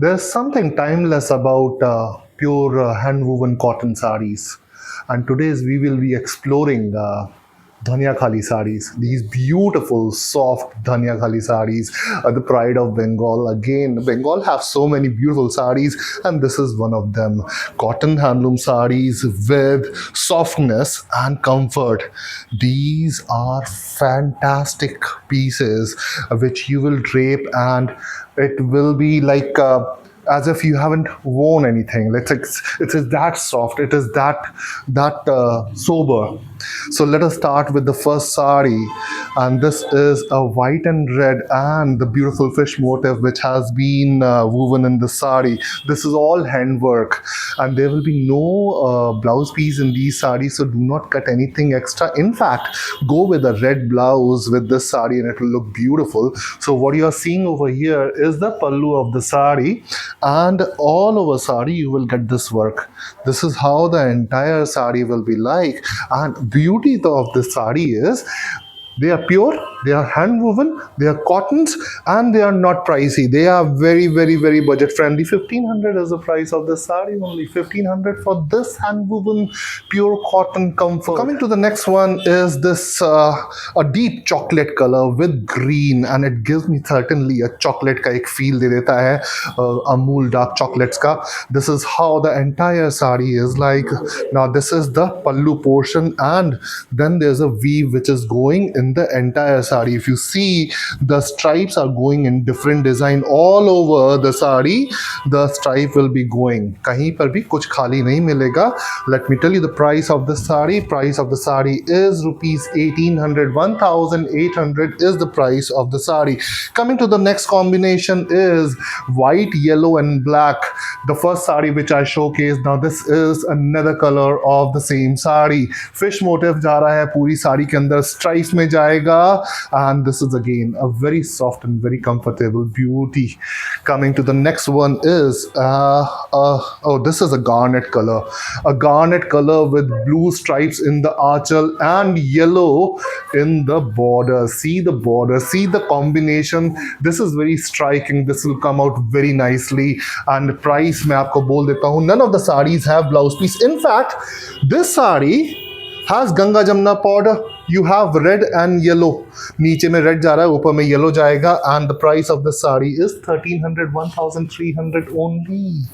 There's something timeless about pure hand-woven cotton sarees, and today's we will be exploring Dhania Khali sarees. These beautiful, soft Dhania Khali sarees are the pride of Bengal. Again, Bengal have so many beautiful sarees, and this is one of them. Cotton handloom sarees with softness and comfort. These are fantastic pieces which you will drape, and it will be like as if you haven't worn anything. It is that soft. It is that sober. So let us start with the first sari, and this is a white and red and the beautiful fish motif which has been woven in the sari. This is all handwork, and there will be no blouse piece in these saris. So do not cut anything extra. In fact, go with a red blouse with this sari, and it will look beautiful. So what you are seeing over here is the pallu of the sari, and all over sari you will get this work. This is how the entire sari will be like. And beauty of this sari is they are pure, they are hand woven, they are cottons, and they are not pricey. They are very, very, very budget friendly. 1500 is the price of the sari, only 1500 for this hand woven pure cotton comfort. Coming to the next one is this a deep chocolate color with green, and it gives me certainly a chocolate ka ek feel de deta hai, Amul dark chocolates ka. This is how the entire sari is like. Now this is the pallu portion, and then there's a weave which is going in the entire sari. If you see, the stripes are going in different design all over the sari. The stripe will be going, kahin par bhi kuch khali nahi milega. Let me tell you the price of the sari. Price of the sari is rupees 1800. 1800 is the price of the sari. Coming to the next combination is white, yellow and black. The first sari which I showcased. Now this is another color of the same sari. Fish motif जा रहा है पूरी साड़ी के अंदर, stripes में जाएगा, and this is again a very soft and very comfortable beauty. Coming to the next one is this is a garnet color with blue stripes in the archal and yellow in the border. See the border, see the combination. This is very striking. This will come out very nicely. And price मैं आपको बोल देता हूँ, none of the sarees have blouse piece. In fact, this saree has Ganga Jamna powder. You have red and yellow. नीचे में red जा रहा है, ऊपर में yellow जाएगा. And the price of the sari is 1300, 1300 only.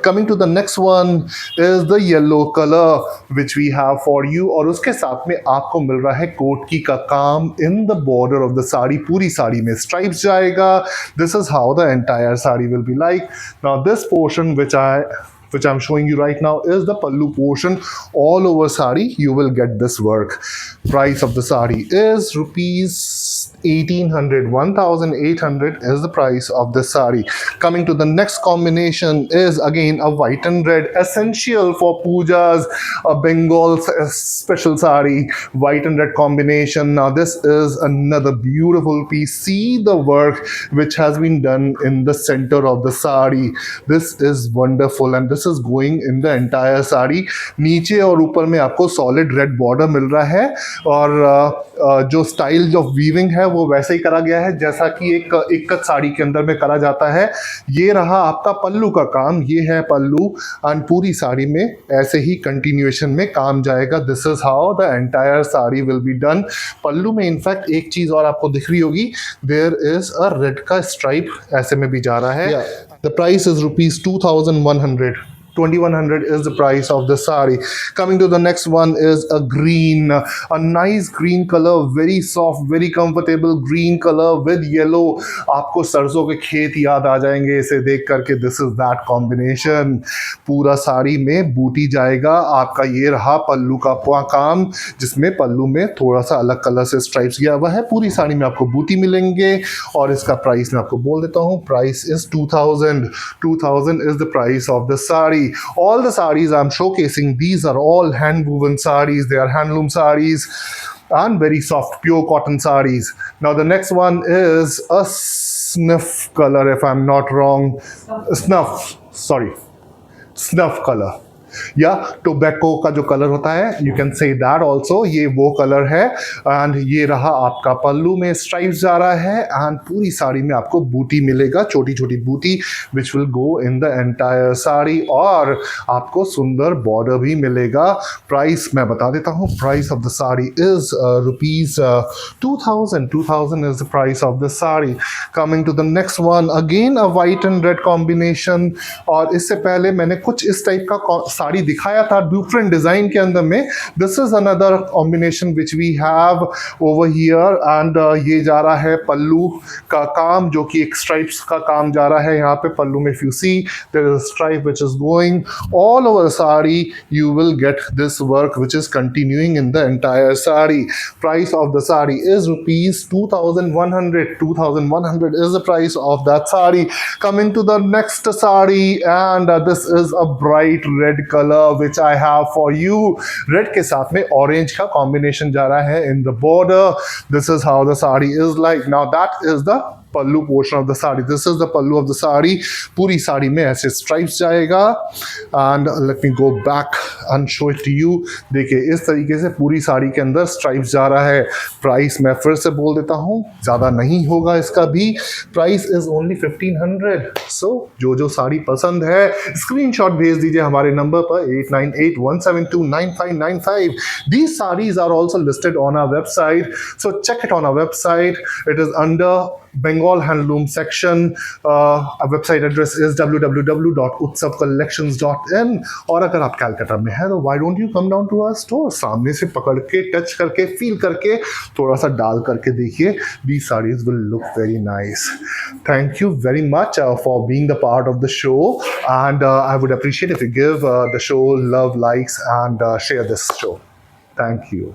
Coming to the next one is the yellow color which we have for you. और उसके साथ में आपको मिल रहा है कोटकी का काम in the border of the sari. पूरी साड़ी में stripes जाएगा. This is how the entire sari will be like. Now this portion which I'm showing you right now is the pallu portion. All over sari you will get this work. Price of the sari is rupees 1800. 1800 is the price of the sari. Coming to the next combination is again a white and red, essential for pujas, a Bengal special sari, white and red combination. Now this is another beautiful piece. See the work which has been done in the center of the sari. This is wonderful, and this is going in the entire sari. नीचे और ऊपर में आपको solid red border मिल रहा है, और जो style of weaving है वो वैसे ही करा गया है जैसा कि एक इक्कत साड़ी के अंदर में करा जाता है. ये रहा आपका पल्लू का काम, ये है पल्लू, एंड पूरी साड़ी में ऐसे ही कंटिन्यूएशन में काम जाएगा. This is how the entire sari will be done. Pallu में इनफैक्ट एक चीज और आपको दिख रही होगी, देयर इज अ रेड का स्ट्राइप ऐसे में भी जा रहा है. The price is rupees 2100. 2100 is the price of the sari. Coming to the next one is a green, a nice green color, very soft, very comfortable green color with yellow. आपको सरसों के खेत याद आ जाएंगे इसे देख करके. This is that combination. पूरा साड़ी में बूटी जाएगा. आपका ये रहा पल्लू का काम, जिसमें पल्लू में थोड़ा सा अलग कलर से स्ट्राइप्स किया हुआ है. पूरी साड़ी में आपको बूटी मिलेंगे, और इसका प्राइस मैं आपको बोल देता हूँ. Price is 2000. 2000 is the price of the sari. All the sarees I'm showcasing, these are all hand woven sarees. They are handloom sarees and very soft pure cotton sarees. Now the next one is a snuff color, if I'm not wrong. Snuff color. या tobacco का जो colour होता है, you can say that also, ये वो colour है। And ये रहा आपका पल्लू में स्ट्राइप्स जा रहा है, एंड पूरी साड़ी में आपको बूटी मिलेगा, छोटी छोटी बूटी which will go in the entire sari, और आपको सुंदर बॉर्डर भी मिलेगा। प्राइस मैं बता देता हूँ, price of the sari is rupees 2000 is the price of the sari. Coming to the next one, again a white and red combination, और इससे पहले मैंने कुछ इस टाइप का साड़ी दिखाया था डिफरेंट डिजाइन के अंदर में। This is another combination which we have over here, and ये जा रहा है पल्लू का काम, जो कि एक स्ट्राइप्स का काम जा रहा है यहाँ पे पल्लू में। If you see there is a stripe which is going all over sari, you will get this work which is continuing in the entire sari. Price of the sari is rupees 2100 is the price of that sari. Coming to the next sari, and this is a bright red color which I have for you. Red के साथ में orange का combination जा रहा है in the border. This is how the sari is like. Now that is the pallu portion of the sari, this is the pallu of the sari. पूरी साड़ी में ऐसे स्ट्राइप्स जाएगा, and let me go back and show it to you. देखिए इस तरीके से पूरी साड़ी के अंदर स्ट्राइप्स जा रहा है। प्राइस मैं फिर से बोल देता हूँ, ज़्यादा नहीं होगा इसका भी, प्राइस इज ओनली 1500। सो जो साड़ी पसंद है स्क्रीनशॉट भेज दीजिए हमारे नंबर पर 8981729595। These sarees are also listed on our website, so check it on our website. It is under Bengal Handloom section. Our website address is www.utsavcollections.in. और अगर आप कैलकाटा में हैं तो why don't you come down to our store? सामने से पकड़ के, टच करके, फील करके, थोड़ा सा डाल करके देखिए। These sarees will look very nice. Thank you very much for being the part of the show, and I would appreciate if you give the show love, likes, and share this show. Thank you.